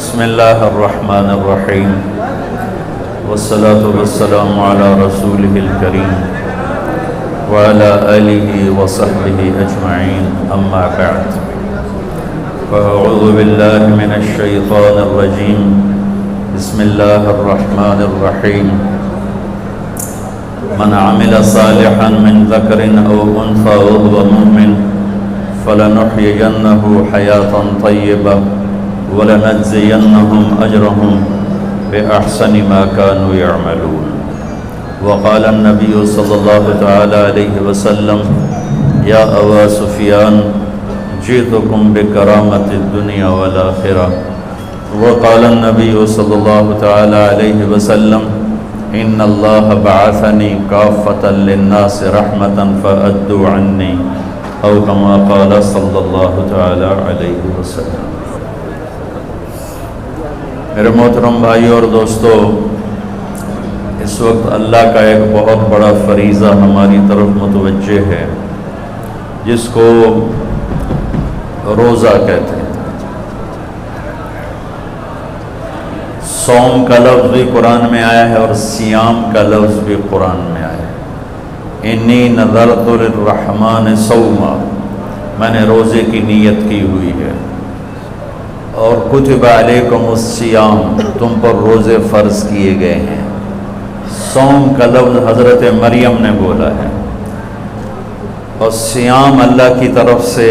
بسم اللہ الرحمن الرحیم والصلاة والسلام علی رسولہ الکریم وعلی آلہ وصحبہ اجمعین اما بعد فاعوذ باللہ من الشیطان الرجیم بسم اللہ الرحمن الرحیم من عمل صالحا من ذکر او انثى وهو مؤمن فلنحيينه حياة طيبة وَلَنَجْزِيَنَّهُمْ أَجْرَهُمْ بِأَحْسَنِ مَا كَانُوا يَعْمَلُونَ وقال النبي صلى الله تعالى عليه وسلم يا أبا سفيان جئتكم بكرامة الدنيا والآخرة وقال النبي صلى الله تعالى عليه وسلم إن الله بعثني كافة للناس رحمة فأدوا عني أو كما قال صلى الله تعالى عليه وسلم۔ میرے محترم بھائیو اور دوستو، اس وقت اللہ کا ایک بہت بڑا فریضہ ہماری طرف متوجہ ہے جس کو روزہ کہتے ہیں۔ صوم کا لفظ بھی قرآن میں آیا ہے اور صیام کا لفظ بھی قرآن میں آیا ہے۔ انی نذرت للرحمن صوما، میں نے روزے کی نیت کی ہوئی ہے، اور کتب علیکم الصیام، تم پر روزے فرض کیے گئے ہیں۔ صوم کا لفظ حضرت مریم نے بولا ہے، اور صیام اللہ کی طرف سے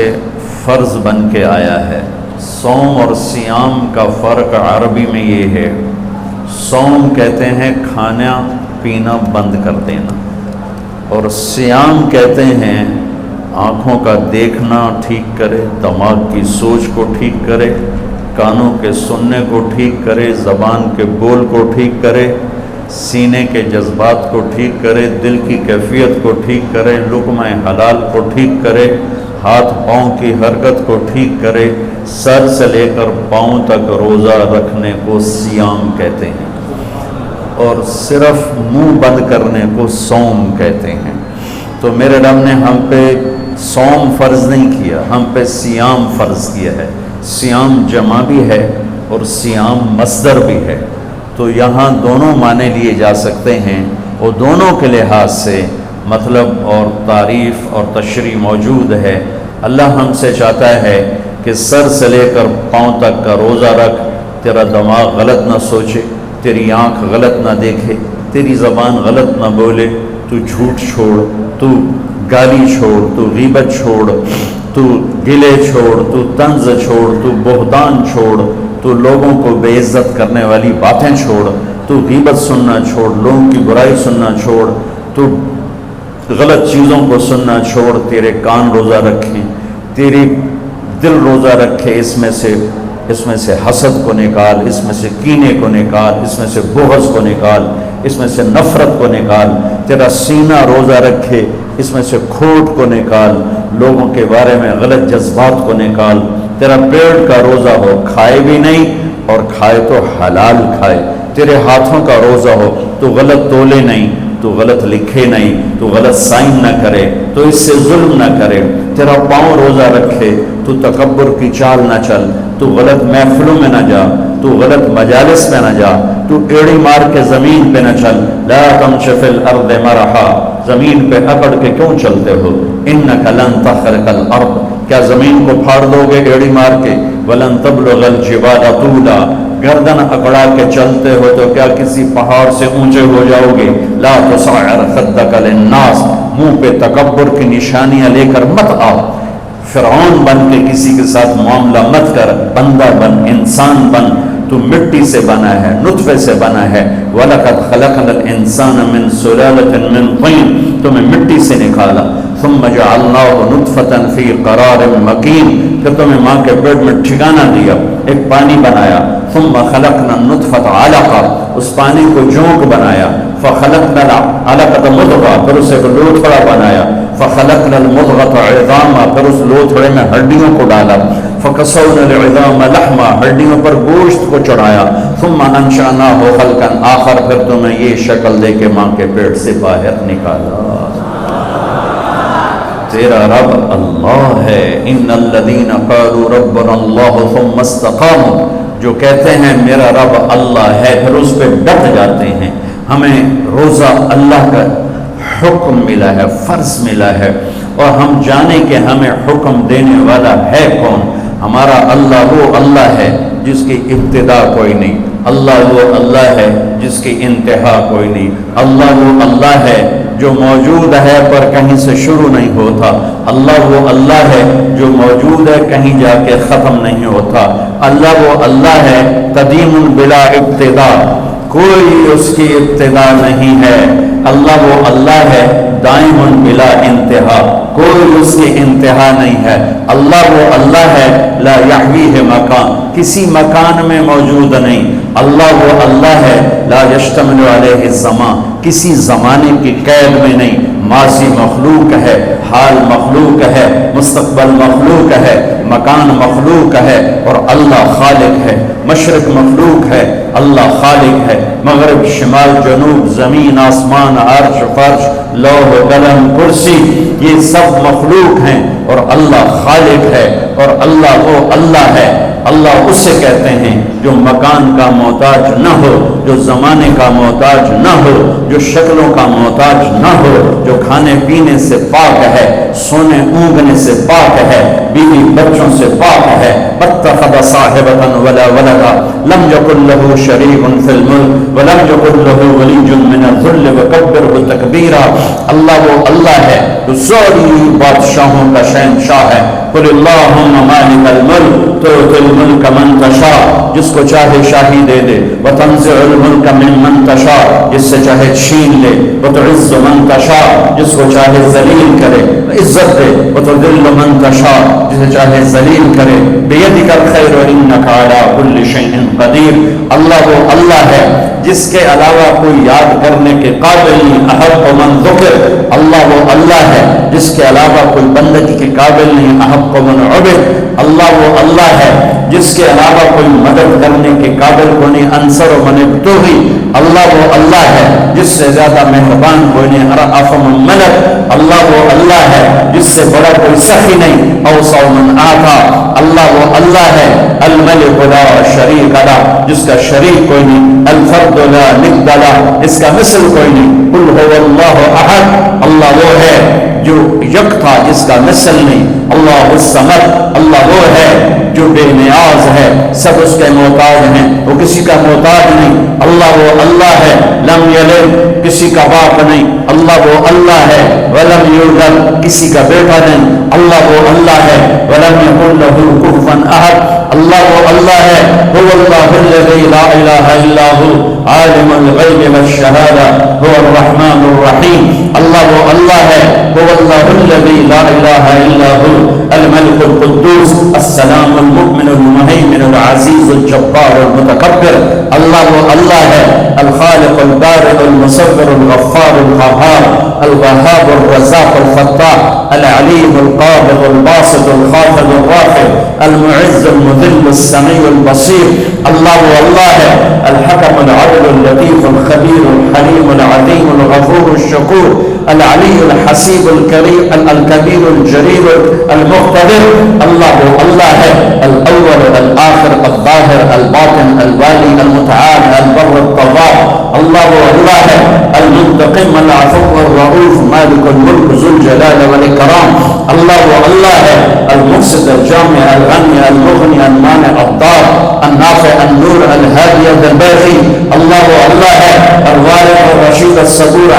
فرض بن کے آیا ہے۔ صوم اور صیام کا فرق عربی میں یہ ہے، صوم کہتے ہیں کھانا پینا بند کر دینا، اور صیام کہتے ہیں آنکھوں کا دیکھنا ٹھیک کرے، دماغ کی سوچ کو ٹھیک کرے، کانوں کے سننے کو ٹھیک کرے، زبان کے بول کو ٹھیک کرے، سینے کے جذبات کو ٹھیک کرے، دل کی کیفیت کو ٹھیک کرے، لقمہ حلال کو ٹھیک کرے، ہاتھ پاؤں کی حرکت کو ٹھیک کرے، سر سے لے کر پاؤں تک روزہ رکھنے کو صیام کہتے ہیں، اور صرف منہ بند کرنے کو صوم کہتے ہیں۔ تو میرے رب نے ہم پہ صوم فرض نہیں کیا، ہم پہ صیام فرض کیا ہے۔ صیام جمع بھی ہے اور صیام مصدر بھی ہے، تو یہاں دونوں معنی لیے جا سکتے ہیں، اور دونوں کے لحاظ سے مطلب اور تعریف اور تشریح موجود ہے۔ اللہ ہم سے چاہتا ہے کہ سر سے لے کر پاؤں تک کا روزہ رکھ، تیرا دماغ غلط نہ سوچے، تیری آنکھ غلط نہ دیکھے، تیری زبان غلط نہ بولے، تو جھوٹ چھوڑ، تو گالی چھوڑ، تو غیبت چھوڑ، تو گلے چھوڑ، تو طنز چھوڑ، تو بہتان چھوڑ، تو لوگوں کو بے عزت کرنے والی باتیں چھوڑ، تو غیبت سننا چھوڑ، لوگوں کی برائی سننا چھوڑ، تو غلط چیزوں کو سننا چھوڑ، تیرے کان روزہ رکھیں، تیری دل روزہ رکھے، اس میں سے حسد کو نکال، اس میں سے کینے کو نکال، اس میں سے بغض کو نکال، اس میں سے نفرت کو نکال، تیرا سینہ روزہ رکھے، اس میں سے کھوٹ کو نکال، لوگوں کے بارے میں غلط جذبات کو نکال، تیرا پیٹ کا روزہ ہو، کھائے بھی نہیں اور کھائے تو حلال کھائے، تیرے ہاتھوں کا روزہ ہو، تو غلط تولے نہیں، تو غلط لکھے نہیں، تو غلط سائن نہ کرے، تو اس سے ظلم نہ کرے، تیرا پاؤں روزہ رکھے، تو تکبر کی چال نہ چل، تو غلط محفلوں میں نہ جا، تو غلط مجالس میں نہ جا، تو ایڑی مار کے زمین پہ نہ چل، لا تمش فی الارض مرحا، زمین پہ اکڑ کے کیوں چلتے ہو، انک لن تخرق الارض، کیا زمین کو پھاڑ دو گے ایڑی مار کے، ولن تبلغ الجبال طولا، گردن اکڑا کے چلتے ہو تو کیا کسی پہاڑ سے اونچے ہو جاؤ گے، لا تصعر خدک للناس، منہ پہ تکبر کی نشانیاں لے کر مت آؤ، فرعون بن کے کسی کے ساتھ معاملہ مت کر، بندہ بن، انسان بن، تو مٹی سے بنا ہے، نطفے سے بنا ہے، وَلَقَدْ خَلَقْنَا الْإِنسَانَ مِنْ سُلَالَةٍ مِنْ طِينٍ، تمہیں مٹی سے نکالا، ثُمَّ جَعَلْنَاهُ نُطْفَةً فِي قَرَارٍ مَكِينٍ، پھر تمہیں ماں کے پیٹ میں ٹھکانہ دیا، ایک پانی بنایا، ثُمَّ خَلَقْنَا النُّطْفَةَ عَلَقَةً، اس پانی کو جونک بنایا، فَخَلَقْنَا الْعَلَقَةَ مُضْغَةً، پھر اسے لوتھڑا بنایا، فَخَلَقْنَا الْمُضْغَةَ عِظَامًا، پھر اس لوتھڑے میں ہڈیوں کو ڈالا، فَكَسَوْنَا الْعِظَامَ لَحْمًا، ہڈیوں پر گوشت کو چڑھایا، ثُمَّ أَنشَأْنَاهُ خَلْقًا آخر، پھر تمہیں یہ شکل دے کے ماں کے پیٹ سے باہر نکالا۔ تیرا رب اللہ ہے، ان الذین قالوا ربنا اللہ ثم استقاموا، جو کہتے ہیں میرا رب اللہ ہے، پھر اس پہ ڈٹ جاتے ہیں. ہمیں روزہ اللہ کا حکم ملا ہے، فرض ملا ہے، اور ہم جانیں کہ ہمیں حکم دینے والا ہے کون. ہمارا اللہ وہ اللہ ہے جس کی ابتدا کوئی نہیں، اللہ وہ اللہ ہے جس کی انتہا کوئی نہیں، اللہ وہ اللہ ہے جو موجود ہے پر کہیں سے شروع نہیں ہوتا، اللہ وہ اللہ ہے جو موجود ہے کہیں جا کے ختم نہیں ہوتا، اللہ وہ اللہ ہے قدیم بلا ابتدا، کوئی اس کی ابتدا نہیں ہے، اللہ وہ اللہ ہے دائم بلا انتہا، کوئی اس کی انتہا نہیں ہے، اللہ وہ اللہ ہے لا یحویہ مکان، کسی مکان میں موجود نہیں، اللہ وہ اللہ ہے لا یشتمل علیہ الزمان، کسی زمانے کی قید میں نہیں، ماضی مخلوق ہے، حال مخلوق ہے، مستقبل مخلوق ہے، مکان مخلوق ہے، اور اللہ خالق ہے. مشرق مخلوق ہے، اللہ خالق ہے، مغرب شمال جنوب زمین آسمان عرش فرش لوح قلم کرسی یہ سب مخلوق ہیں، اور اللہ خالق ہے، اور اللہ وہ اللہ ہے. اللہ اس سے کہتے ہیں جو مکان کا محتاج نہ ہو، جو زمانے کا محتاج نہ ہو، جو شکلوں کا محتاج نہ ہو، جو کھانے پینے سے پاک ہے، سونے اونگنے سے پاک ہے، بیوی بچوں سے پاک ہے. اتخذ صاحبۃ ولا ولدا لم یکن له شریک فی الملک ولم یکن له ولی من الذل وکبرہ تکبیرا. اللہ وہ اللہ ہے جو ساری بادشاہوں کا شہنشاہ ہے. قل اللہم مالک الملک تؤتی الملک من تشاء، جس کو چاہے شاہی دے دے، وتنزع الملک ممن تشاء، جس سے چاہے چھین لے، وتعز من تشاء، جس کو چاہے ذلیل کرے عزت دے، وتذل من تشاء، جسے چاہے ذلیل کرے. بیدک الخیر انک علی کل شیء قدیر. اللہ وہ اللہ ہے جس کے علاوہ کوئی یاد کرنے کے قابل نہیں. احق من ذکر، اللہ وہ اللہ ہے جس کے علاوہ کوئی بندگی کے قابل نہیں. احق من عبد، اللہ وہ اللہ ہے جس کے علاوہ کوئی مدد کرنے کے قابل کو نہیں. انصر من ابتغی، اللہ وہ اللہ ہے جس سے زیادہ مہربان کوئی نہیں. ارأف من ملک، اللہ وہ اللہ ہے جس سے بڑا کوئی سخی نہیں. اوسع من آتا، اللہ وہ اللہ ہے الملک لا شریک لہ، جس کا شریک کوئی نہیں. الفرد لا ند لہ، اس کا مثل کوئی نہیں. قل هو اللہ احد، اللہ وہ ہے جو یکتا جس کا مثل نہیں. اللہ الصمد، اللہ وہ ہے جو بے نیاز ہے، سب اس کے محتاج ہیں، وہ کسی کا محتاج نہیں. اللہ وہ اللہ ہے لم یلد، کسی کا باپ نہیں. اللہ وہ اللہ ہے ولم یولد، کسی کا بیٹا نہیں. اللہ وہ اللہ ہے ولم یکن لہ کفوا احد. اللہ وہ اللہ ہے هو اللہ الذی لا الہ الا هو عالم الغیب والشہادہ هو الرحمن الرحیم. اللہ وہ اللہ ہے هو اللہ الذی لا الہ الا هو الملك القدوس السلام المؤمن المهيمن العزيز الجبار المتكبر. اللہ وہ اللہ ہے الخالق البارئ المصور الغفار القهار الوهاب الرزاق الفتاح العليم القابض الباسط الخافض الرافع المعز المذل السميع البصير. اللہ وہ اللہ ہے الحكم العدل اللطيف الخبير الحليم العظيم الغفور الشكور العلي الحسيب الكريم الكبير الجليل المقتدر. اللہ وہ اللہ ہے الاول الاخر الظاہر الباطن الوالي المتعال البر الطواب. اللہ وہ اللہ ہے المنتقم العفو الرؤوف مالك الملك ذو الجلال والاکرام. اللہ وہ اللہ ہے المقصد الجامع الغنی المغنی المانع الضار النافع النور الهادي الباغي. اللہ وہ اللہ ہے الوارث الرشید الصبور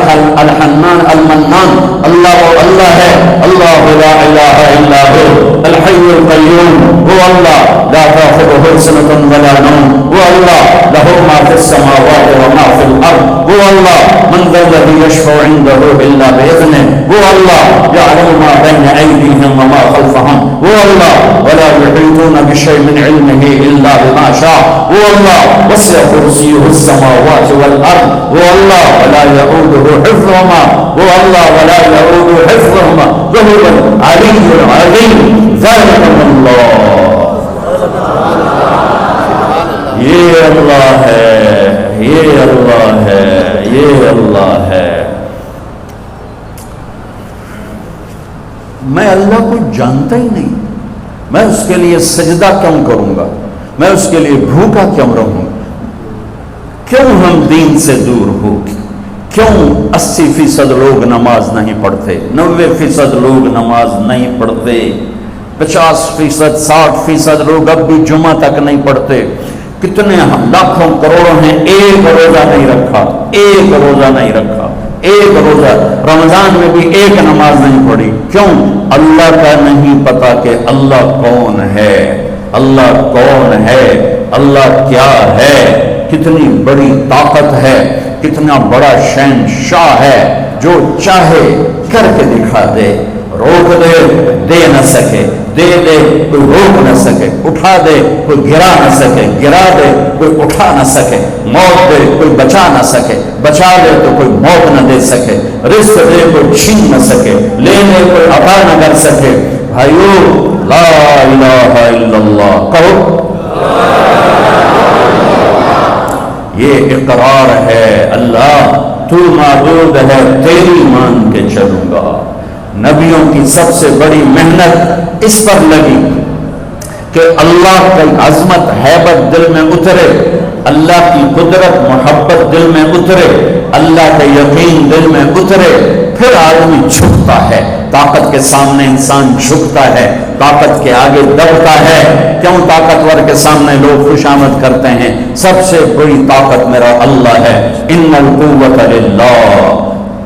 الحنان المنان. اللہ وہ اللہ ہے اللہ لا الہ الا هو الحي القيوم. هو الله لا تأخذه سنة ولا نوم. هو الله له ما في السماوات وما في الأرض. هو الله من ذا الذي يشفع عنده إلا بإذنه. هو الله يعلم ما بين أيديهم وما خلفهم. هو الله ولا يحيطون بشيء من علمه إلا بما شاء. هو الله وسع كرسيه السماوات والأرض. هو الله ولا يؤوده حفظهما. هو الله ولا يؤوده حفظهما وهو العلي العظيم. ذلك الله. یہ اللہ ہے، یہ اللہ ہے، یہ اللہ ہے. میں اللہ کو جانتا ہی نہیں، میں اس کے لیے سجدہ کیوں کروں گا؟ میں اس کے لیے بھوکا کیوں رہوں؟ کیوں ہم دین سے دور ہو؟ کیوں 80% لوگ نماز نہیں پڑھتے، 90% لوگ نماز نہیں پڑھتے، 50%، 60% لوگ اب بھی جمعہ تک نہیں پڑھتے، کتنے لاکھوں کروڑوں ہیں ایک روزہ نہیں رکھا، ایک روزہ نہیں رکھا، ایک روزہ، رمضان میں بھی ایک نماز نہیں پڑھی۔ کیوں؟ اللہ کا نہیں پتا کہ اللہ کون ہے، اللہ کون ہے، اللہ کیا ہے، کتنی بڑی طاقت ہے، کتنا بڑا شہنشاہ ہے، جو چاہے کر کے دکھا دے، روک دے دے نہ سکے، دے دے کوئی روک نہ سکے، اٹھا دے کوئی گرا نہ سکے، گرا دے کوئی اٹھا نہ سکے، موت دے کوئی بچا نہ سکے، بچا دے تو کوئی موت نہ دے سکے، رزق دے کوئی چھین نہ سکے، لینے کوئی عطا نہ کر سکے۔ بھائیو لا الہ الا اللہ کہو، یہ اقرار ہے اللہ تو معبود ہے، تیری مان کے چلوں گا۔ نبیوں کی سب سے بڑی محنت اس پر لگی کہ اللہ کی عظمت ہیبت دل میں اترے، اللہ کی قدرت محبت دل میں اترے، اللہ کا یقین دل میں اترے، پھر آدمی جھکتا ہے، طاقت کے سامنے انسان جھکتا ہے، طاقت کے آگے دبتا ہے۔ کیوں طاقتور کے سامنے لوگ خوشامد کرتے ہیں؟ سب سے بڑی طاقت میرا اللہ ہے، ان القوت للہ،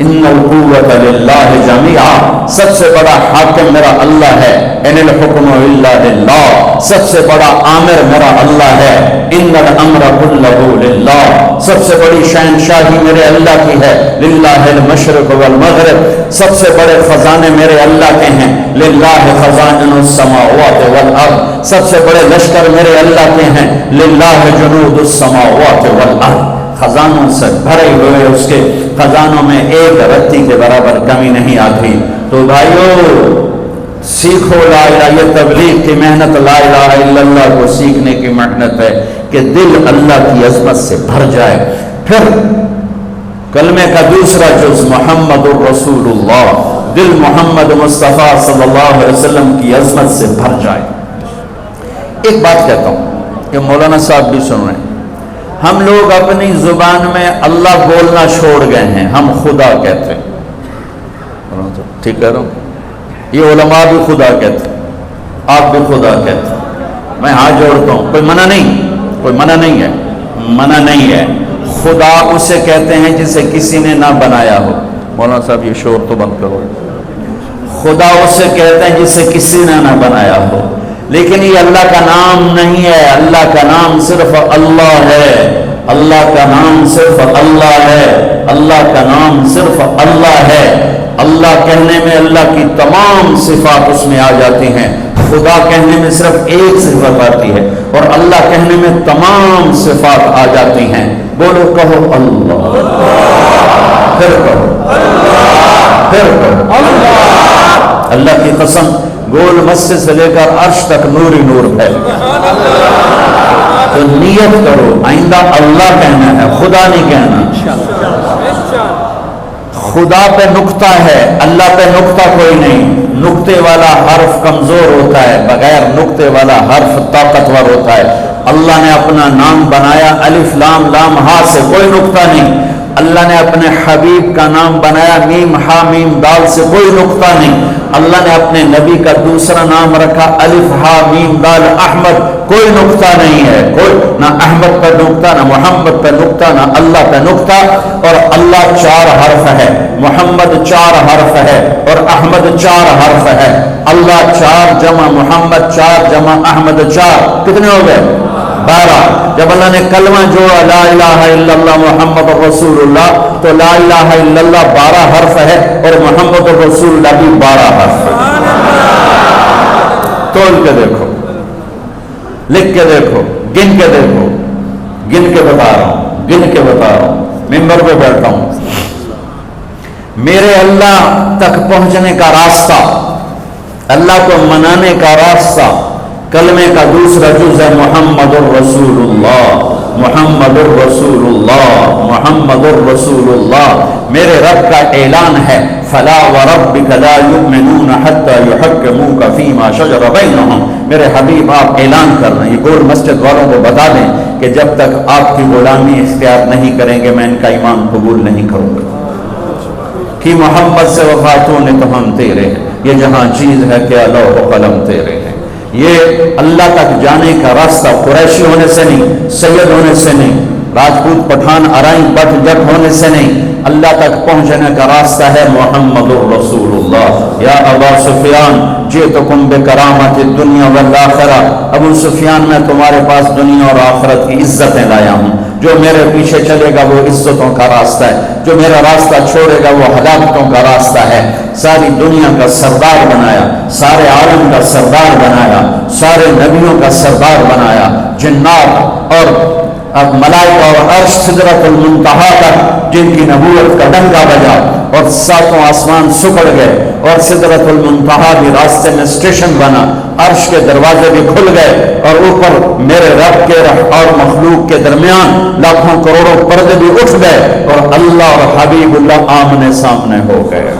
ان القوت للہ جمیعا، سب سے بڑا حاکم میرا اللہ ہے، ان الحکم الا للہ، سب سے بڑا آمر میرا اللہ ہے، ان الامر کلہ للہ، سب سے بڑی شہنشاہی میرے اللہ کی ہے، للہ المشرق والمغرب، سب سے بڑے خزانے میرے اللہ کے ہیں، للہ خزائن السماوات والارض، سب سے بڑے لشکر میرے اللہ کے ہیں، للہ جنود السماوات والارض، خزانوں سے بھرے ہوئے اس کے خزانوں میں ایک رتی کے برابر کمی نہیں آتی۔ تو بھائیو سیکھو لا الہ، یہ تبلیغ کی محنت لا الہ الا اللہ کو سیکھنے کی محنت ہے کہ دل اللہ کی عظمت سے بھر جائے۔ پھر کلمے کا دوسرا جز محمد الرسول اللہ، دل محمد مصطفیٰ صلی اللہ علیہ وسلم کی عظمت سے بھر جائے۔ ایک بات کہتا ہوں کہ مولانا صاحب بھی سن رہے ہیں، ہم لوگ اپنی زبان میں اللہ بولنا چھوڑ گئے ہیں، ہم خدا کہتے ہیں، ٹھیک کہہ رہا ہوں؟ یہ علماء بھی خدا کہتے ہیں، آپ بھی خدا کہتے ہیں، میں ہاتھ جوڑتا ہوں، کوئی منع نہیں، کوئی منع نہیں ہے، منع نہیں ہے۔ خدا اسے کہتے ہیں جسے کسی نے نہ بنایا ہو۔ مولانا صاحب یہ شور تو بند کرو۔ خدا اسے کہتے ہیں جسے کسی نے نہ بنایا ہو، لیکن یہ اللہ کا نام نہیں ہے، اللہ کا نام صرف اللہ ہے، اللہ کا نام صرف اللہ ہے، اللہ کا نام صرف اللہ ہے۔ اللہ کہنے میں اللہ کی تمام صفات اس میں آ جاتی ہیں، خدا کہنے میں صرف ایک صفت آتی ہے، اور اللہ کہنے میں تمام صفات آ جاتی ہیں۔ بولو، کہو اللہ، پھر کہو اللہ، پھر کہو اللہ۔ اللہ کی قسم، گول مسجد سے لے کر عرش تک نور ہی نور ہے۔ تو نیت کرو آئندہ اللہ کہنا ہے، خدا نہیں کہنا۔ خدا پہ نقطہ ہے، اللہ پہ نقطہ کوئی نہیں۔ نقطے والا حرف کمزور ہوتا ہے، بغیر نقطے والا حرف طاقتور ہوتا ہے۔ اللہ نے اپنا نام بنایا الف لام لام ہا سے، کوئی نقطہ نہیں۔ اللہ نے اپنے حبیب کا نام بنایا میم ہا میم دال سے، کوئی نقطہ نہیں۔ اللہ نے اپنے نبی کا دوسرا نام رکھا الف ہا میم دال احمد، کوئی نقطہ نہیں ہے، کوئی نہ احمد پہ نقطہ، نہ محمد پہ نقطہ، نہ اللہ پہ نقطہ۔ اور اللہ 4 حرف ہے، محمد 4 حرف ہے، اور احمد 4 حرف ہے۔ اللہ 4 جمع محمد 4 جمع احمد 4، کتنے ہو گئے؟ 12۔ جب اللہ نے کلمہ جوڑا لا الہ الا اللہ محمد رسول اللہ، تو لا الہ الا اللہ 12 حرف ہے، اور محمد رسول اللہ بھی 12 حرف ہے۔ تول کے دیکھو، لکھ کے دیکھو، گن کے دیکھو، گن کے بتا رہا ہوں، گن کے بتا رہا ہوں، ممبر پہ بیٹھا ہوں۔ میرے اللہ تک پہنچنے کا راستہ، اللہ کو منانے کا راستہ، کلمے کا دوسرا جز ہے محمد الرسول اللہ۔ محمد الرسول اللہ، محمد الرسول اللہ، میرے رب کا اعلان ہے فلا وربک لا یؤمنون حتی یحکموک فیما شجر بینہم۔ میرے حبیب آپ اعلان کر رہے ہیں، یہ گول مسجد والوں کو بتا دیں کہ جب تک آپ کی غلامی اختیار نہیں کریں گے میں ان کا ایمان قبول نہیں کروں گا۔ کہ محمد سے وفاتوں نے تو ہم تیرے ہیں، یہ جہاں چیز ہے کہ لوح و قلم تیرے ہیں۔ یہ اللہ تک جانے کا راستہ قریشی ہونے سے نہیں، سید ہونے سے نہیں، راجپوت پٹھان ارائیں بٹ جٹ ہونے سے نہیں، اللہ تک پہنچنے کا راستہ ہے محمد الرسول اللہ۔ یا ابا سفیان جئتکم بکرامت الدنیا والآخرہ، ابو سفیان میں تمہارے پاس دنیا اور آخرت کی عزتیں لایا ہوں، جو میرے پیچھے چلے گا وہ عزتوں کا راستہ ہے، جو میرا راستہ چھوڑے گا وہ ہلاکتوں کا راستہ ہے۔ ساری دنیا کا سردار بنایا، سارے عالم کا سردار بنایا، سارے نبیوں کا سردار بنایا، جنات اور ملائکہ اور عرش سدرۃ المنتہا تک جن کی نبوت کا ڈنکا بجا اور ساتوں آسمان سکڑ گئے اور سدرۃ المنتہا بھی راستے میں اسٹیشن بنا، عرش کے دروازے بھی کھل گئے اور اوپر میرے رب کے اور مخلوق کے درمیان لاکھوں کروڑوں پردے بھی اٹھ گئے اور اللہ اور حبیب اللہ آمنے سامنے ہو گئے۔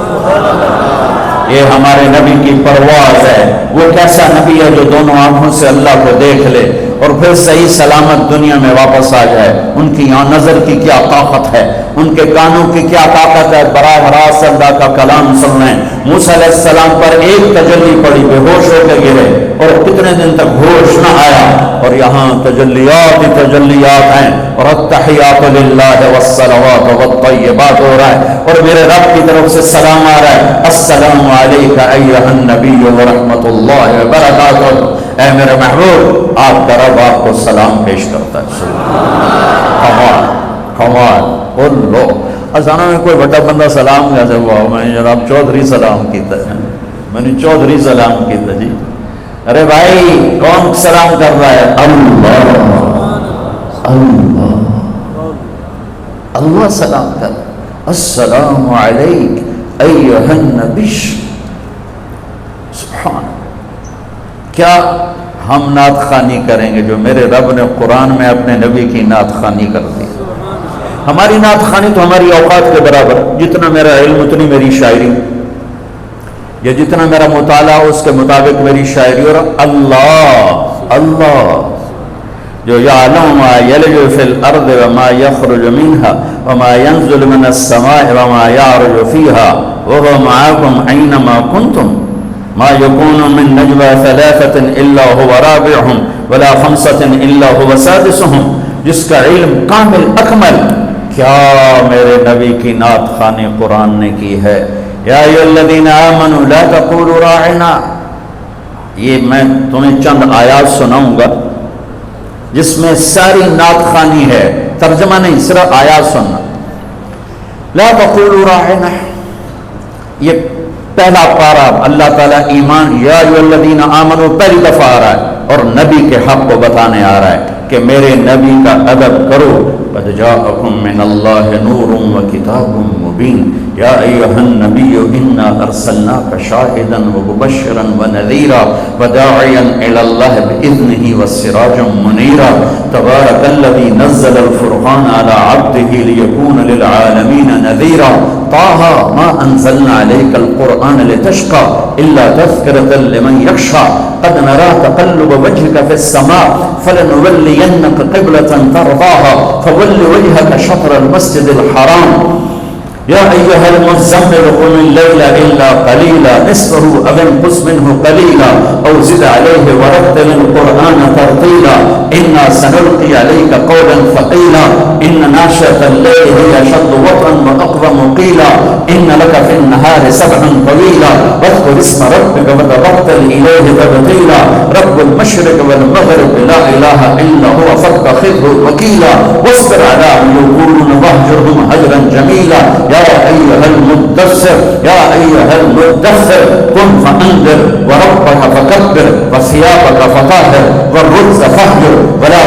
یہ ہمارے نبی کی پرواز ہے۔ وہ کیسا نبی ہے جو دونوں آنکھوں سے اللہ کو دیکھ لے اور پھر صحیح سلامت دنیا میں واپس آ جائے۔ ان کی یہاں نظر کی کیا طاقت ہے، ان کے کانوں کی کیا طاقت ہے، براہ راست اللہ کا کلام سن رہے ہیں۔ موسیٰ علیہ السلام پر ایک تجلی پڑی، بے ہوش ہو کے گرے اور کتنے دن تک ہوش نہ آیا، اور یہاں تجلیات ہی تجلیات ہیں اور التحیات للہ والصلوات والطیبات ہو رہا ہے اور میرے رب کی طرف سے سلام آ رہا ہے، السلام علیک ایھا النبی ورحمۃ اللہ وبرکاتہ۔ اے میرے محبوب آپ کا رب آپ کو سلام پیش کرتا ہے۔ کمال کمال بولو ازانہ میں کوئی بڑا بندہ سلام کیسے ہوا؟ میں جناب چودھری سلام کیتا ہے، میں نے چودھری سلام کیتا جی۔ ارے بھائی کون سلام کر رہا ہے؟ اللہ اللہ اللہ سلام کر، السلام علیک ایھا النبی۔ سبحان، کیا ہم نعت خوانی کریں گے جو میرے رب نے قرآن میں اپنے نبی کی نعت خوانی کر دی۔ ہماری نعت خوانی تو ہماری اوقات کے برابر، جتنا میرا علم اتنی میری شاعری، یا جتنا میرا مطالعہ اس کے مطابق میری شاعری۔ اور اللہ اللہ جو یعلم ما یلج فی الارض وما یخرج منها وما ینزل من السماء وما یعرج فیها وهو معاکم اینما کنتم ما یکون من نجوى ثلاثة الا هو رابعهم ولا خمسة الا هو سادسهم، جس کا علم کامل اکمل، کیا میرے نبی کی نعت خوانی قرآن نے کی ہے۔ یا ایھا الذین آمنوا لا تقولوا راعنا، یہ میں تمہیں چند آیات سناؤں گا جس میں ساری نعت خوانی ہے، ترجمہ نہیں، صرف آیات سننا۔ لا تقولوا راعنا، یہ پہلا پارا اللہ تعالیٰ ایمان، یا ایھا الذین آمنوا پہلی دفعہ آ رہا ہے اور نبی کے حق کو بتانے آ رہا ہے کہ میرے نبی کا ادب کرو۔ قد جاءکم من اللہ نور وکتاب مبین یا ایھا النبی انا ارسلناک شاہدا ومبشرا ونذیرا وداعیا الی اللہ باذنہ وسراجا منیرا تبارک الذی نزل الفرقان علی عبدہ لیکون للعالمین نذیرا طه ما انزلنا عليك القرآن لتشقى الا تذکرة لمن یخشى قد نرى تقلب وجهك في السماء فلنولينك قبلة ترضاها فول وجهك شطر المسجد الحرام یا ایھا المزمل قم اللیل الا قلیلا نصفه او انقص منه قلیلا او زد علیہ ورتل القرآن ترتیلا انا سنلقی علیک قولا ثقیلا ان ناشئة الليل هي اشد وطئا واقوم قیلا ان لك في النهار سبحا طویلا واذکر اسم ربک وتبتل الیہ تبتیلا رب المشرق والمغرب لا الہ الا هو فاتخذه وکیلا واصبر على ما یقولون واهجرهم هجرا جمیلا یا ایھا المدثر یا ایھا المدثر قم فانذر وربک فکبر وثیابک فطہر والرجز فاہجر ولا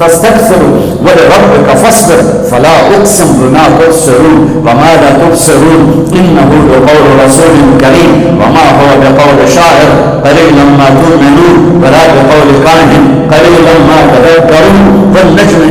تستکثر ولربک فاصبر فلا اقسم بما تبصرون وما لا تبصرون انه لقول رسول کریم وما هو بقول شاعر قلیلا ما تؤمنون ولا بقول کاہن قلیلا ما تذکرون والنجم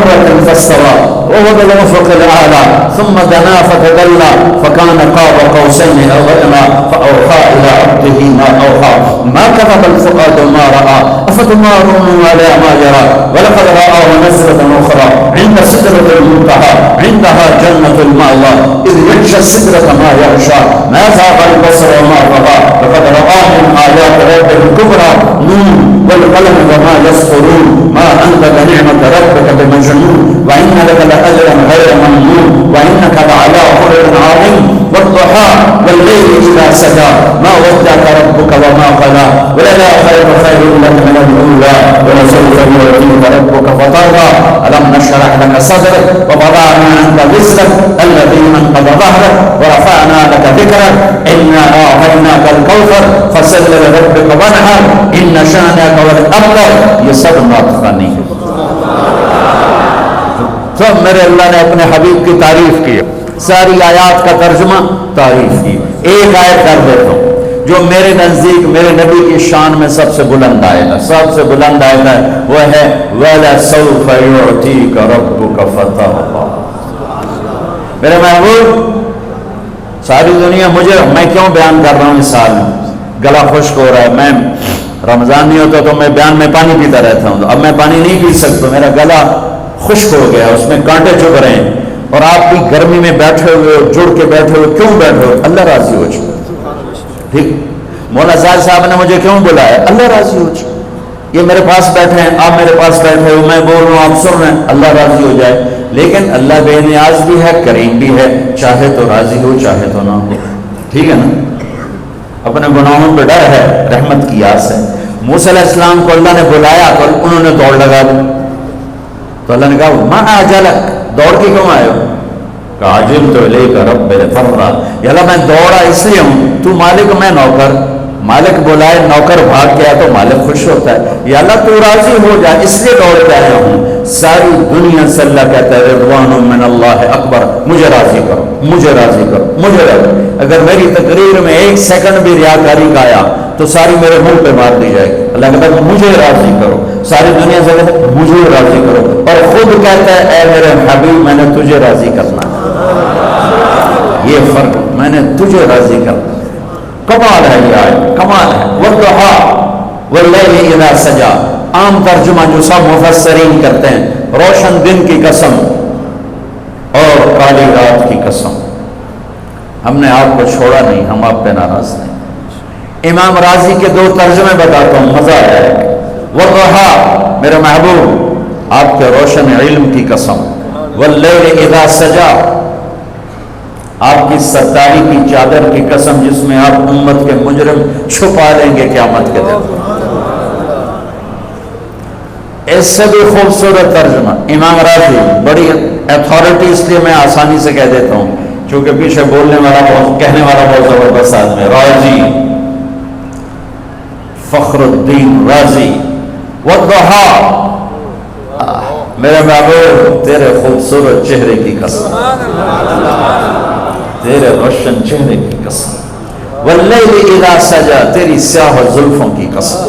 مرة فاستوى وهو بالأفق الأعلى ثم دنا فتدلى فكان قاب قوسين أو أدنى فأوحى إلى عبده ما أوحى ما كذب الفؤاد ما رأى أفتمارون على ما يرى ولقد رآه نزلة أخرى عند سدرة المنتهى عندها جنة المأوى إذ يغشى السدرة ما يغشى ما زاغ البصر وما طغى لقد رأى من آيات ربه الكبرى نون والقلم وما يسطرون ما أنت بنعمة ربك بمجنون وإن لك لأجرا غير ممنون وإنك لعلى خلق عظيم والضحى والليل إذا سجى ما ودعك ربك وما قلى وللآخرة خير لك من الأولى ولسوف يعطيك ربك فترضى ألم نشرح لك صدرك ووضعنا عنك وزرك الذي أنقض ظهرك ورفعنا لك ذكرك إنا أعطيناك الكوثر فصل لربك وانحر إن شانئك هو الأبتر. یہ سب نعت خوانی ہے. تو میرے اللہ نے اپنے حبیب کی تعریف کی, ساری آیات کا ترجمہ تعریف کی. ایک آیت کر دیتا ہوں جو میرے نزدیک میرے نبی کی شان میں سب سے بلند آئے گا, سب سے بلند آئے گا, وہ ہے وَلَسَوْفَ يُعْتِيكَ رَبُّكَ فَتَرْضَىٰ. میرے محبوب, ساری دنیا مجھے, میں کیوں بیان کر رہا ہوں اس سال میں, گلا خشک ہو رہا ہے. میں رمضان نہیں ہوتا تو میں بیان میں پانی پیتا رہتا ہوں, اب میں پانی نہیں پی سکتا, میرا گلا خشک ہو گیا, اس میں کانٹے چبھ رہے ہیں. اور آپ بھی گرمی میں بیٹھے ہوئے, جڑ کے بیٹھے ہوئے, کیوں بیٹھے ہوئے؟ اللہ راضی ہو جائے. ٹھیک, مولانا زاہد صاحب نے مجھے کیوں بلایا؟ اللہ راضی ہو جائے. یہ میرے پاس بیٹھے ہیں, آپ میرے پاس بیٹھے ہو, میں بول رہا ہوں, آپ سن رہے ہیں, اللہ راضی ہو جائے. لیکن اللہ بے نیاز بھی ہے, کریم بھی ہے, چاہے تو راضی ہو چاہے تو نہ ہو. ٹھیک ہے نا, اپنے گناہوں پہ ڈر ہے, رحمت کی آس ہے. موسیٰ علیہ السلام کو اللہ نے بلایا تو انہوں نے دوڑ لگا دی, تو اللہ نے کہا ما اعجلک, دوڑ کے کیوں آئے ہو؟ کہا عجلت الیک رب لترضیٰ, یا اللہ میں دوڑا اس لیے ہوں, تو مالک میں نوکر, مالک بلائے نوکر بھاگ گیا تو مالک خوش ہوتا ہے. یا اللہ تو راضی ہو جائے اس لیے دوڑ کے آیا ہوں. ساری دنیا سے اللہ کہتا ہے رضوان من اللہ اکبر, مجھے راضی کرو, مجھے راضی کرو, مجھے راضی. اگر میری تقریر میں ایک سیکنڈ بھی ریاکاری کا آیا تو ساری میرے منہ پہ مار دی جائے گی. اللہ کہتا ہے مجھے راضی کرو, ساری دنیا سے کہتا ہے مجھے راضی کرو, اور خود کہتا ہے اے میرے حبیب میں نے تجھے راضی کرنا ہے. یہ فرق, میں نے تجھے راضی کرنا. کمال ہے یہ آیت, کمال ہے. والضحیٰ واللیل اذا سجا, عام ترجمہ جو سب مفسرین کرتے ہیں, روشن دن کی قسم اور کالی رات کی قسم. ہم نے آپ کو چھوڑا نہیں, ہم آپ پہ ناراض نہیں. امام راضی کے دو ترجمے بتاتا ہوں, مزہ آئے. والضحیٰ میرے محبوب آپ کے روشن علم کی قسم, واللیل اذا سجا آپ کی ستاری کی چادر کی قسم جس میں آپ امت کے مجرم چھپا لیں گے قیامت کے دن. اس سے بھی خوبصورت ترجمہ امام راضی, بڑی اتھارٹی اس لیے میں آسانی سے کہہ دیتا ہوں کیونکہ پیچھے بولنے والا کہنے والا بہت زبردست آدمی, راضی فخر الدین رازی. والضحیٰ میرے محبوب تیرے خوبصورت چہرے کی قسم, تیرے روشن چہرے کی قسم. واللیل اذا سجا تیری سیاہ زلفوں کی قسم.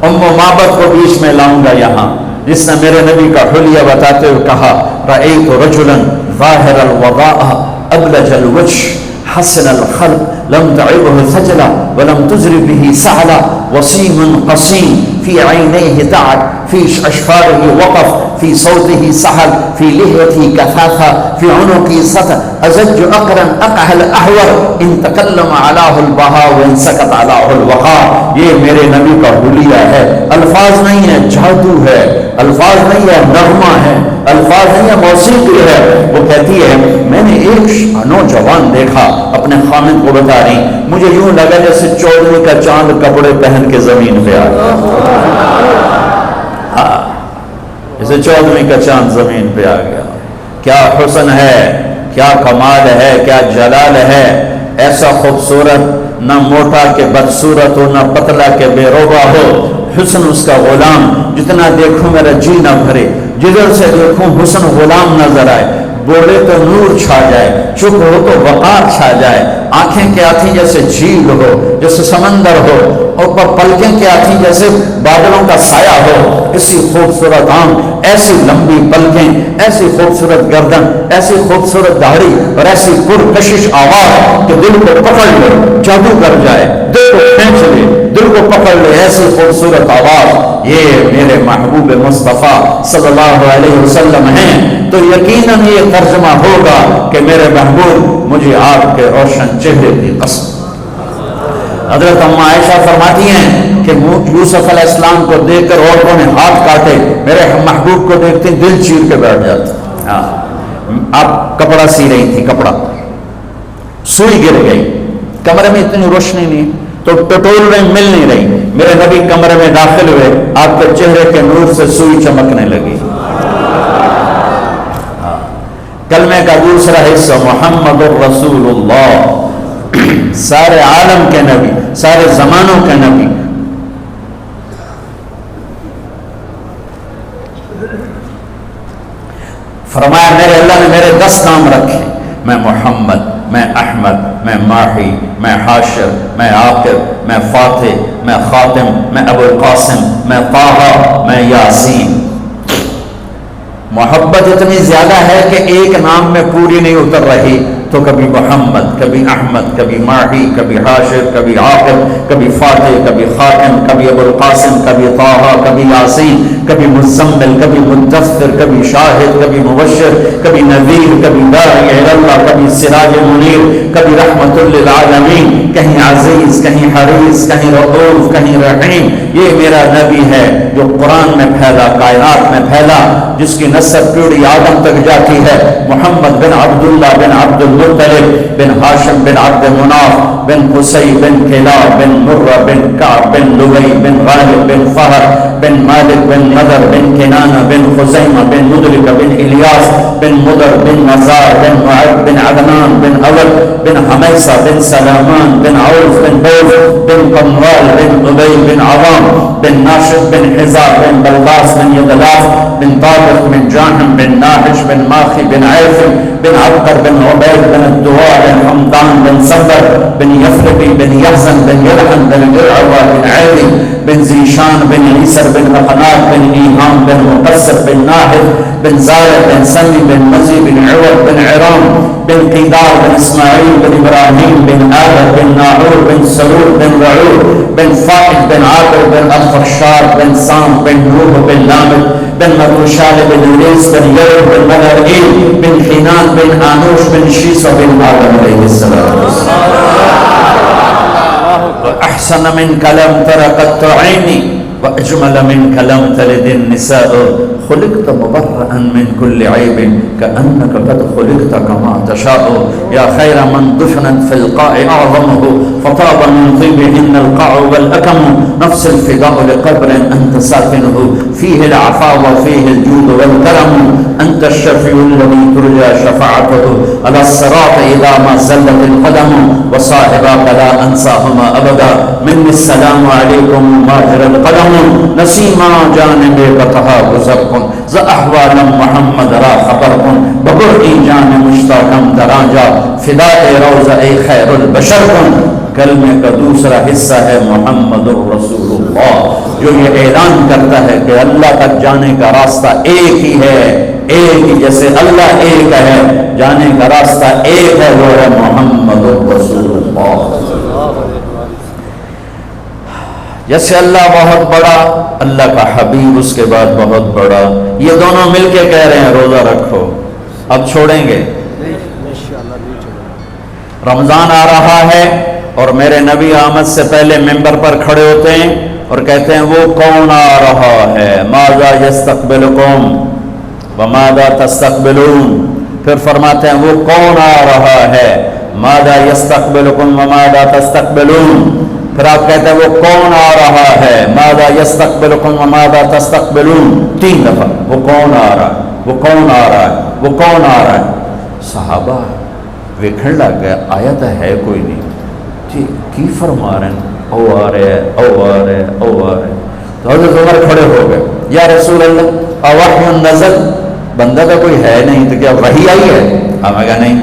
ام معبد کو بیچ میں لاؤں گا یہاں, جس نے میرے نبی کا حلیہ بتاتے ہوئے کہا رأیت رجلا ظاہر الوضاء ابلج الوجه حسن الخلق لم تعبه ثجلا ولم تزر به سعلا وسيم قصيم في عينيه تعب في أشفاره وقف في صوته سحل في لحيته كثافة في عنقه سطر أزج أقرن أقهل أحور إن تكلم علاه البهاء وإن سكت علاه الوقار. یہ میرے نبی کا حلیہ ہے, الفاظ نہیں ہے, جادو ہے, الفاظ نہیں ہے, نغمہ ہے, الفاظ نہیں ہے, موسیقی ہے. وہ کہتی ہے میں نے ایک نوجوان دیکھا, اپنے خامد کو بتا رہی, مجھے یوں لگا جیسے 14ویں کا چاند کپڑے پہن کے زمین پہ آ گیا, جیسے 14ویں کا چاند زمین پہ آ گیا. کیا حسن ہے, کیا کمال ہے, کیا جلال ہے. ایسا خوبصورت, نہ موٹا کہ بدصورت ہو, نہ پتلا کہ بے روبا ہو. حسن اس کا غلام, جتنا دیکھوں میرا جی نہ بھرے, جدھر سے دیکھوں حسن غلام نظر آئے. بولے تو نور چھا جائے، چپ ہو تو وقار چھا جائے، آنکھیں کیا تھی جیسے جھیل ہو، جیسے سمندر ہو، اور پلکیں کیا تھی جیسے بادلوں کا سایہ ہو، اسی خوبصورت آنکھ، ایسی لمبی پلکیں، ایسی خوبصورت گردن، ایسی خوبصورت داڑھی اور ایسی پرکشش آواز کہ دل کو پکڑ لے، جادو کر جائے، دل کو کھینچ لے، دل کو پکڑ لے، ایسی خوبصورت آواز، یہ میرے محبوب مصطفیٰ صلی اللہ علیہ وسلم ہیں، تو یقیناً یہ ترجمہ ہوگا کہ میرے محبوب مجھے آپ کے روشن چہرے کی قسم۔ حضرت ام عائشہ فرماتی ہیں کہ یوسف علیہ السلام کو دیکھ کر عورتوں نے ہاتھ کاٹے، میرے محبوب کو دیکھتے دل چیر کے بیٹھ جاتے۔ آپ کپڑا سی رہی تھی، کپڑا سوئی گر گئی، کمرے میں اتنی روشنی نہیں تو ٹٹول میں مل نہیں رہی، میرے نبی کمرے میں داخل ہوئے، آپ کے چہرے کے نور سے سوئی چمکنے لگی۔ کلمے کا دوسرا حصہ محمد الرسول اللہ، سارے عالم کے نبی، سارے زمانوں کے نبی۔ فرمایا میرے اللہ نے میرے 10 نام رکھے، میں محمد، میں احمد، میں ماہی، میں حاشر، میں عاقب، میں فاتح، میں خاتم، میں ابو القاسم، میں طٰہٰ، میں یاسین۔ محبت اتنی زیادہ ہے کہ ایک نام میں پوری نہیں اتر رہی، تو کبھی محمد، کبھی احمد، کبھی ماہی، کبھی حاشر، کبھی عاقب، کبھی فاتح، کبھی خاتم، کبھی ابو القاسم، کبھی طٰہٰ، کبھی یاسین، کبھی مزمل، کبھی مدثر، کبھی شاہد، کبھی مبشر، کبھی نذیر، کبھی داعی الی اللہ، کبھی سراج منیر، کبھی رحمت للعالمین، کہیں عزیز، کہیں حریص، کہیں رؤوف، کہیں رحیم۔ یہ میرا نبی ہے جو قرآن میں پھیلا، کائنات میں پھیلا، جس کی نسب پیڑھی آدم تک جاتی ہے، محمد بن عبداللہ بن عبد المطلب بن ہاشم بن عبد مناف بن قصی بن کلاب بن مرہ بن کعب بن لؤی بن غالب بن فہر بن مالک بن نضر بن کنانہ بن خزیمہ بن مدرک بن الیاس بن مدر بن نزار بن معد بن عدنان بن اول بن حمیصہ بن سلامان بن عوف بن بوز بن قموال بن عبی بن عوام بن ناشد بن حزار بن بلباس بن یدلاف بن طارق بن جاہم بن ناحش بن ماخی بن عیفم بن عبقر بن عبید بن الدواء بن حمدان بن صبر بن یفرقی بن یحزن بن یلحن بن درعوہ بن عیدی بن زیشان بن عیسر بن اقنات بن ایہام بن مقصر بن ناحد بن زائد بن سمی بن مزی بن عوض بن عرام بن قیدار بن اسماعیل بن ابراہیم بن آدر بن ناعور بن سرور بن رعور بن فائد بن عاقر بن الخرشار بن سام بن نوح بن لامد بن مدوشال بن ریس بن یرب بن مدرعیل بن حینان بن آنوش بن شیسہ بن آدم علیہ السلام احسن من کلم ترقت عینی وأجمل منك لم تلد النساء خلقت مبرأ من كل عيب كأنك قد خلقت كما تشاء يا خير من دفنت في القاع أعظمه فطاب من طيبهن القاع والأكم نفس الفداء لقبر أنت ساكنه فيه العفاء وفيه الجود والكرم أنت الشفيع الذي ترجى شفاعته على الصراط إذا ما زلت القدم وصاحبك لا أنساهما أبدا مني السلام عليكم ماجر القدم نسیما جانب قطعہ گزر کن ز احوال محمد را خبر کن ببرئی جان مشتاقم درانجا فداء روضہ اے خیر البشر کن۔ کلمے کا دوسرا حصہ ہے محمد الرسول اللہ، جو یہ اعلان کرتا ہے کہ اللہ تک جانے کا راستہ ایک ہی ہے، ایک ہی، جیسے اللہ ایک ہے جانے کا راستہ ایک ہے، وہ ہے محمد الرسول اللہ۔ جیسے اللہ بہت بڑا، اللہ کا حبیب اس کے بعد بہت بڑا، یہ دونوں مل کے کہہ رہے ہیں روزہ رکھو، اب چھوڑیں گے؟ رمضان آ رہا ہے اور میرے نبی آمد سے پہلے ممبر پر کھڑے ہوتے ہیں اور کہتے ہیں وہ کون آ رہا ہے، ماذا یستقبلکم وماذا تستقبلون، پھر فرماتے ہیں وہ کون آ رہا ہے، ماذا یستقبلکم وماذا تستقبلون، پھر آپ کہتے ہیں وہ کون آ رہا ہے، ماذا یستقبلکم وماذا تستقبلون، 3 دفعہ وہ کون آ رہا ہے، وہ کون آ رہا ہے، وہ کون آ رہا ہے۔ صحابہ ویکھن لگ گئے آیت ہے کوئی نہیں، کی فرما رہے ہیں، او آ رہے ہیں، او آ رہے ہیں، او آ رہے ہیں۔ تو حضرت عمر کھڑے ہو گئے، یا رسول اللہ اوحی نزل، بندہ تو کوئی ہے نہیں، تو کیا وحی آئی ہے؟ ہمیں کہا نہیں۔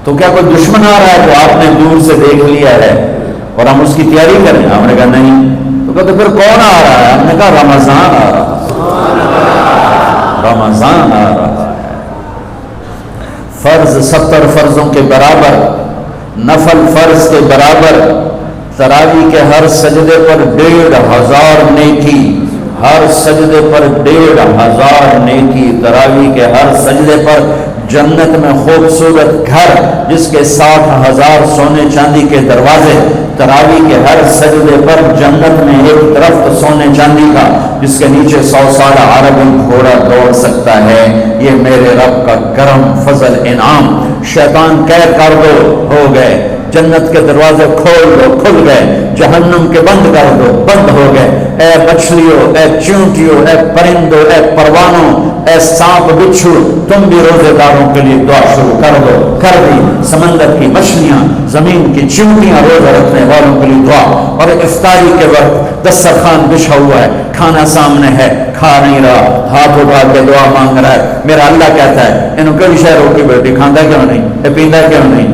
تو کیا کوئی دشمن آ رہا ہے جو آپ نے دور سے دیکھ لیا ہے اور ہم اس کی تیاری کریں؟ ہم نے کہا نہیں۔ تو کہتے پھر کون آ رہا ہے؟ ہم نے کہا رمضان آ رہا ہے، رمضان آ رہا ہے۔ فرض 70 فرضوں کے برابر، نفل فرض کے برابر، تراویح کے ہر سجدے پر 1500 نیکی، ہر سجدے پر 1500 نیکی، تراویح کے ہر سجدے پر جنت میں خوبصورت گھر جس کے 60,000 سونے چاندی کے دروازے، تراویح کے ہر سجدے پر جنت میں ایک درخت سونے چاندی کا جس کے نیچے 100 سال عربی گھوڑا دوڑ سکتا ہے۔ یہ میرے رب کا کرم، فضل، انعام۔ شیطان قید کر دو، ہو گئے۔ جنت کے دروازے کھول دو، کھل گئے۔ جہنم کے بند کر دو، بند ہو گئے۔ اے مچھلیوں، اے چیونٹیوں، اے پرندوں، اے پروانوں، اے سانپ بچھو، تم بھی روزے داروں کے لیے دعا شروع کر دو۔ کر دی۔ سمندر کی مچھلیاں، زمین کی چیونٹیاں روزہ رکھنے والوں کے لیے دعا۔ اور افطاری کے وقت دسترخوان بچھا ہوا ہے، کھانا سامنے ہے، کھا نہیں رہا، ہاتھ اٹھا کے دعا مانگ رہا ہے۔ میرا اللہ کہتا ہے انہوں کئی شہروں کی بیٹی کھاندہ کیوں نہیں، یہ پیندہ کیوں نہیں؟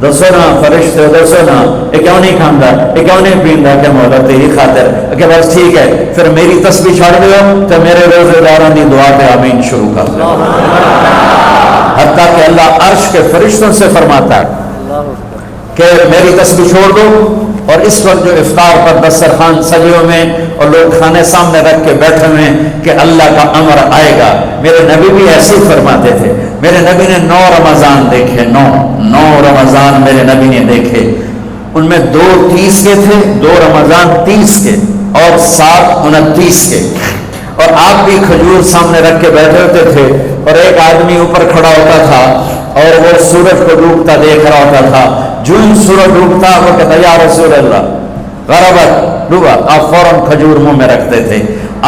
دسو نا فرشتے، دسو نا یہ کیوں نہیں کھاندہ، یہ کیوں نہیں پیندہ؟ کہ مولا تیری خاطر کہ بس ٹھیک ہے، پھر میری تسبیح چھاڑ دیو تو میرے روزے داروں دی دعا پہ آمین شروع کر دو۔ حتیٰ کہ اللہ عرش کے فرشتوں سے فرماتا ہے کہ میری تسبیح چھوڑ دو، اور اس وقت جو افطار پر دسترخوان سجے ہوئے اور لوگ کھانے سامنے رکھ کے بیٹھے ہوئے کہ اللہ کا امر آئے گا۔ میرے نبی بھی ایسے ہی فرماتے تھے۔ میرے نبی نے 9 رمضان دیکھے، 9 رمضان میرے نبی نے دیکھے۔ ان میں 2 30 کے تھے، 2 رمضان 30 کے اور 7 29 کے۔ اور آپ بھی کھجور سامنے رکھ کے بیٹھے ہوتے تھے، اور ایک آدمی اوپر کھڑا ہوتا تھا اور وہ سورج کو ڈوبتا دیکھ رہا ہوتا تھا۔ جو ہی سورج ڈوبتا وہ کہتا یا رسول اللہ غربت ڈوبا، آپ فوراً کھجور منہ میں رکھتے تھے۔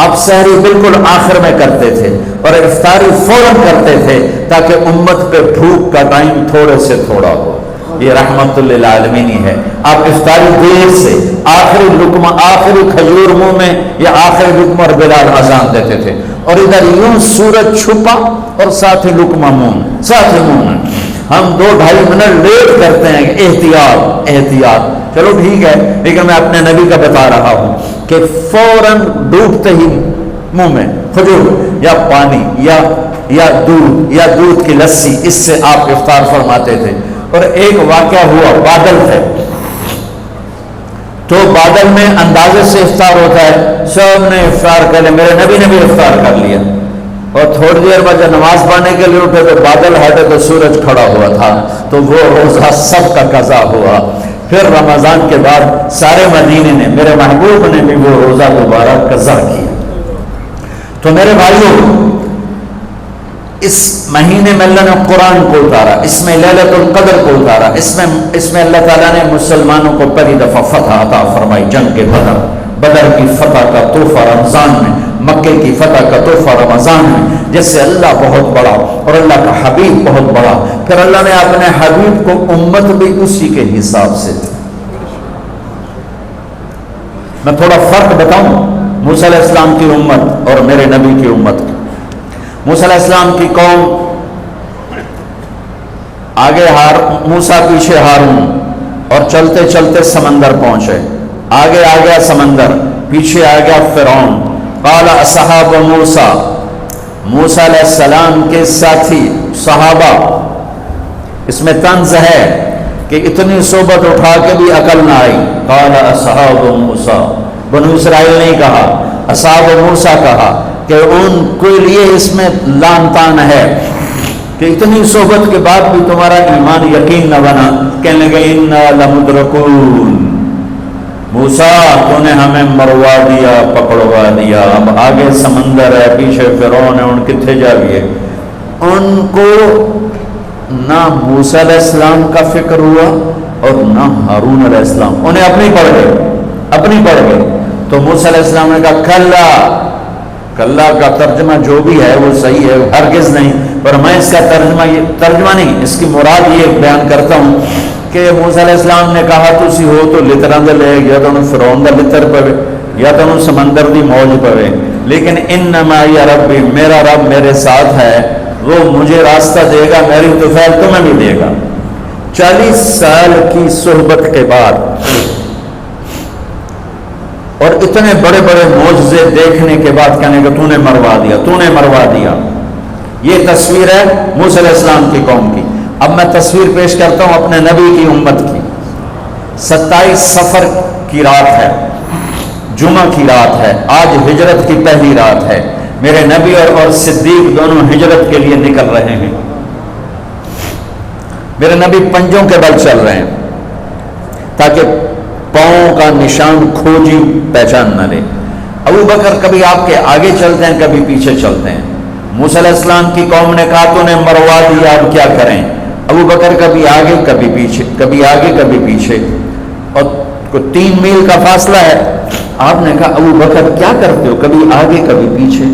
آپ سحری بالکل آخر میں کرتے تھے اور افطاری فوراً کرتے تھے تاکہ امت پہ بھوک کا ٹائم تھوڑے سے تھوڑا ہو۔ یہ رحمت للعالمین ہی ہے۔ آپ افطاری دیر سے آخری لقمہ، آخری کھجور منہ میں یا آخری لقمہ، اور بلال اذان دیتے تھے، اور ادھر یوں سورج چھپا اور ساتھ ہی لقمہ منہ، ساتھ ہی منہ۔ ہم 2-2.5 منٹ لیٹ کرتے ہیں کہ احتیاط احتیاط، چلو ٹھیک ہے، لیکن میں اپنے نبی کا بتا رہا ہوں کہ فوراً ڈوبتے ہی منہ میں کھجور یا پانی یا دودھ کی لسی، اس سے آپ افطار فرماتے تھے۔ اور ایک واقعہ ہوا، بادل تھے تو بادل میں اندازے سے افطار ہوتا ہے، سب نے افطار کر لیا، میرے نبی نے بھی افطار کر لیا۔ اور تھوڑی دیر بعد جب نماز پڑھنے کے لیے اٹھے تو بادل ہٹے تو سورج کھڑا ہوا تھا، تو وہ روزہ سب کا قضا ہوا۔ پھر رمضان کے بعد سارے مدینے نے، میرے محبوب نے بھی وہ روزہ دوبارہ قضا کیا۔ تو میرے بھائیوں، اس مہینے میں اللہ نے قرآن کو اتارا، اس میں لیلۃ القدر کو اتارا، اس میں اللہ تعالیٰ نے مسلمانوں کو پہلی دفعہ فتح عطا فرمائی، جنگ کے بدر کی فتح کا تحفہ رمضان میں، مکے کی فتح کا تحفہ رمضان میں، جس سے اللہ بہت بڑا اور اللہ کا حبیب بہت بڑا۔ پھر اللہ نے اپنے حبیب کو امت بھی اسی کے حساب سے دی۔ میں تھوڑا فرق بتاؤں موسیٰ علیہ السلام کی امت اور میرے نبی کی امت کی۔ موسیٰ علیہ السلام کی قوم آگے موسیٰ پیچھے ہارون، اور چلتے چلتے سمندر پہنچے، آگے آ گیا سمندر، پیچھے آ گیا فرعون۔ قال اصحاب موسیٰ، موسیٰ علیہ السلام کے ساتھی صحابہ، اس میں طنز ہے کہ اتنی صحبت اٹھا کے بھی عقل نہ آئی۔ قال اصحاب موسیٰ، بنو اسرائیل نہیں کہا، اصحاب موسیٰ کہا، کہ ان کے لیے اس میں لان تان ہے کہ اتنی صحبت کے بعد بھی تمہارا ایمان یقین نہ بنا۔ کہنے لگے انا لمدرکون، موسیٰ تو نے ہمیں مروا دیا، پکڑوا دیا، اب آگے سمندر ہے، پیچھے فرعون ہے، ان کتنے جاویے۔ ان کو نہ موسیٰ علیہ السلام کا فکر ہوا اور نہ ہارون علیہ السلام، انہیں اپنی پڑھ گئے۔ تو موسیٰ علیہ السلام نے کہا کلا کا ترجمہ جو بھی ہے وہ صحیح ہے، ہرگز نہیں، پر میں اس کا ترجمہ نہیں، اس کی مراد یہ بیان کرتا ہوں کہ موسیٰ علیہ السلام نے کہا تسی ہو تو لتراں دے لے، یا تو فرعون دا لتر پوے یا تو سمندر دی موج پوے، لیکن انما یا ربی، میرا رب میرے ساتھ ہے، وہ مجھے راستہ دے گا، میری طفیل تمہیں بھی دے گا۔ 40 سال کی صحبت کے بعد اور اتنے بڑے بڑے معجزے دیکھنے کے بعد کہنے کہ تو نے مروا دیا، تو نے مروا دیا۔ یہ تصویر ہے موسیٰ علیہ السلام کی قوم کی۔ اب میں تصویر پیش کرتا ہوں اپنے نبی کی امت کی۔ 27 صفر کی رات ہے، جمعہ کی رات ہے، آج ہجرت کی پہلی رات ہے۔ میرے نبی اور صدیق دونوں ہجرت کے لیے نکل رہے ہیں۔ میرے نبی پنجوں کے بل چل رہے ہیں تاکہ پاؤں کا نشان کھوجی پہچان نہ لے۔ ابو بکر کبھی آپ کے آگے چلتے ہیں، کبھی پیچھے چلتے ہیں۔ موسیٰ علیہ السلام کی قوم نے کہا تو نے مروا دیا، اب کیا کریں؟ ابو بکر کبھی آگے کبھی پیچھے، کبھی آگے کبھی پیچھے، اور 3 میل کا فاصلہ ہے۔ آپ نے کہا ابو بکر کیا کرتے ہو؟ کبھی آگے کبھی پیچھے،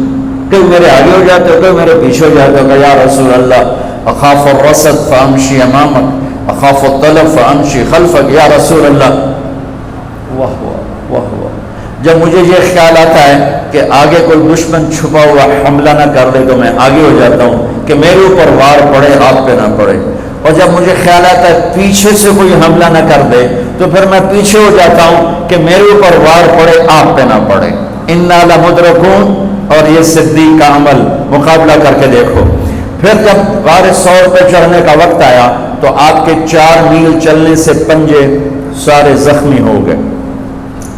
کبھی میرے آگے ہو جاتے ہو، کبھی میرے پیچھے ہو جاتے ہو۔ یا رسول اللہ اخاف الرصد فامشی امامک اخاف الطلب فامشی خلفک۔ یا رسول اللہ، واہ واہ واہ واہ، جب مجھے یہ خیال آتا ہے کہ آگے کوئی دشمن چھپا ہوا حملہ نہ کر دے تو میں آگے ہو جاتا ہوں کہ میرے اوپر وار پڑے، آپ پہ نہ پڑے، اور جب مجھے خیال آتا ہے پیچھے سے کوئی حملہ نہ کر دے تو پھر میں پیچھے ہو جاتا ہوں کہ میرے اوپر وار پڑے، آپ پہ نہ پڑے۔ انا لمدرکون، اور یہ صدیق کا عمل مقابلہ کر کے دیکھو۔ پھر جب غار ثور پہ چڑھنے کا وقت آیا تو آپ کے 4 میل چلنے سے پنجے سارے زخمی ہو گئے،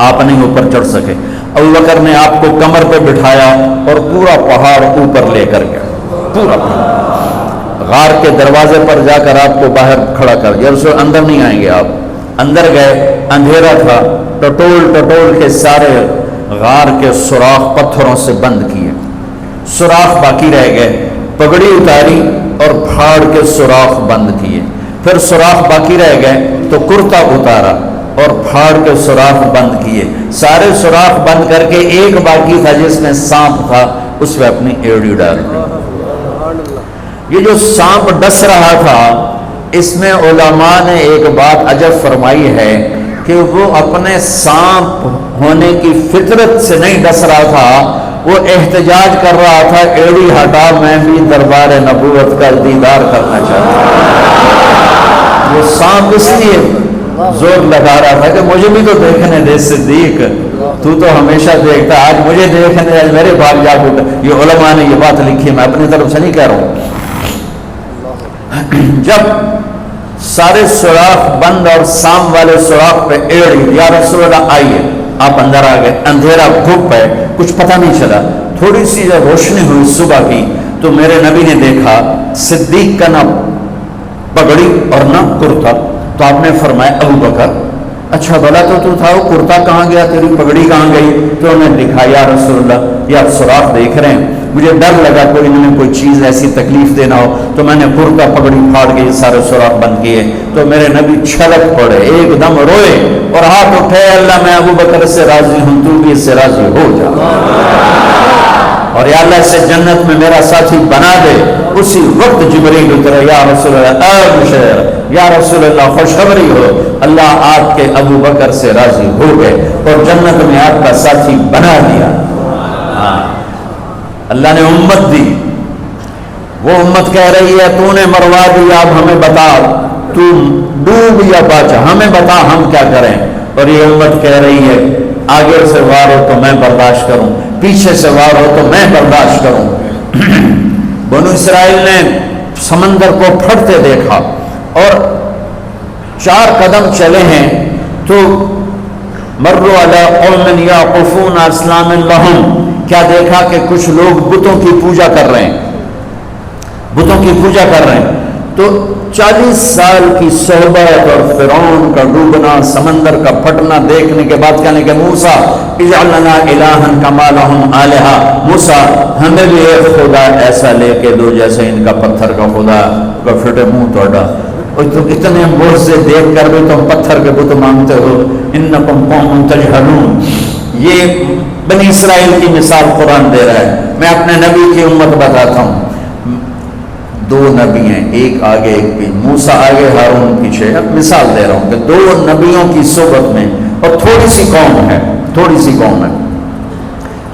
آپ نہیں اوپر چڑھ سکے۔ ابو بکر نے آپ کو کمر پہ بٹھایا اور پورا پہاڑ اوپر لے کر گیا، پورا پہاڑ۔ غار کے دروازے پر جا کر آپ کو باہر کھڑا کر دیا، رسول اندر نہیں آئیں گے آپ۔ اندر گئے، اندھیرا تھا، ٹٹول کے سارے غار کے سوراخ پتھروں سے بند کیے، سوراخ باقی رہ گئے۔ پگڑی اتاری اور پھاڑ کے سوراخ بند کیے، پھر سوراخ باقی رہ گئے تو کرتا اتارا اور پھاڑ کے سوراخ بند کیے، سارے سوراخ بند کر کے ایک باقی تھا جس میں سانپ تھا، اس میں اپنی ایڑی ڈال دی۔ یہ جو سانپ ڈس رہا تھا، اس میں علماء نے ایک بات عجب فرمائی ہے کہ وہ اپنے سانپ ہونے کی فطرت سے نہیں ڈس رہا تھا، وہ احتجاج کر رہا تھا ایڑی ہٹا، میں بھی دربار نبوت کا دیدار کرنا چاہتا ہوں۔ وہ سانپ اس لیے زور لگا رہا تھا کہ مجھے بھی تو دیکھنے دے صدیق، تو ہمیشہ دیکھتا، آج مجھے دیکھنے، آج میرے بھاگ جا اٹھا۔ یہ علماء نے یہ بات لکھی، میں اپنی طرف سے نہیں کہہ رہا ہوں۔ جب سارے سوراخ بند اور سام والے سوراخ پہ ایڑی، یا رسول اللہ آئیے، آپ اندر آ گئے۔ اندھیرا گھپ ہے، کچھ پتہ نہیں چلا۔ تھوڑی سی جب روشنی ہوئی صبح کی تو میرے نبی نے دیکھا صدیق کا نہ پگڑی اور نہ کرتا، تو آپ نے فرمایا ابو بکر اچھا بھلا تو تھا، وہ کرتا کہاں گیا، تیری پگڑی کہاں گئی؟ تو انہوں نے لکھا یا رسول اللہ یہ آپ سوراخ دیکھ رہے ہیں، مجھے ڈر لگا کوئی انہوں نے کوئی چیز ایسی تکلیف دینا ہو، تو میں نے کرتا پگڑی پھاڑ کے یہ سارے سوراخ بند کیے۔ تو میرے نبی چھلک پڑے، ایک دم روئے اور ہاتھ اٹھے، اللہ میں ابو بکر سے راضی ہوں، تو بھی اس سے راضی ہو جا، اور یا اللہ اسے جنت میں میرا ساتھی بنا دے۔ اسی وقت جبریل اترا، یا رسول اللہ ابشر، یا رسول اللہ خوشخبری ہو، اللہ آپ کے ابو بکر سے راضی ہو گئے اور جنت میں آپ کا ساتھی بنا دیا۔ اللہ نے امت دی، وہ امت کہہ رہی ہے تو نے مروا دیا، اب ہمیں بتا، تو ڈوب یا بچا، ہمیں بتا ہم کیا کریں۔ اور یہ امت کہہ رہی ہے آگے سے وار ہو تو میں برداشت کروں، پیچھے سے وار ہو تو میں برداشت کروں۔ بنو اسرائیل نے سمندر کو پھٹتے دیکھا اور 4 قدم چلے ہیں تو مروا علی قوم یعقفون اصنام لہم، کیا دیکھا کہ کچھ لوگ بتوں کی پوجا کر رہے ہیں، بتوں کی پوجا کر رہے ہیں۔ تو 40 سال کی صحبت اور فرعون کا ڈوبنا، سمندر کا پھٹنا دیکھنے کے بعد کہنے کہ موسیٰ اجعل لنا الہا کما لہم آلہہ، موسیٰ ہمیں بھی ایک خدا ایسا لے کے دو جیسے ان کا پتھر کا خدا کا پھٹے منہ توڑا، اور تم اتنے بوجھ سے دیکھ کر بھی تم پتھر کے بت مانگتے ہو، انکم قوم تجہلون۔ یہ بنی اسرائیل کی مثال قرآن دے رہا ہے۔ میں اپنے نبی کی امت بتاتا ہوں، 2 نبی ہیں، ایک آگے ایک پیچھے، موسیٰ آگے ہارون پیچھے۔ اب مثال دے رہا ہوں کہ 2 نبیوں کی صحبت میں، اور تھوڑی سی قوم ہے، تھوڑی سی قوم ہے،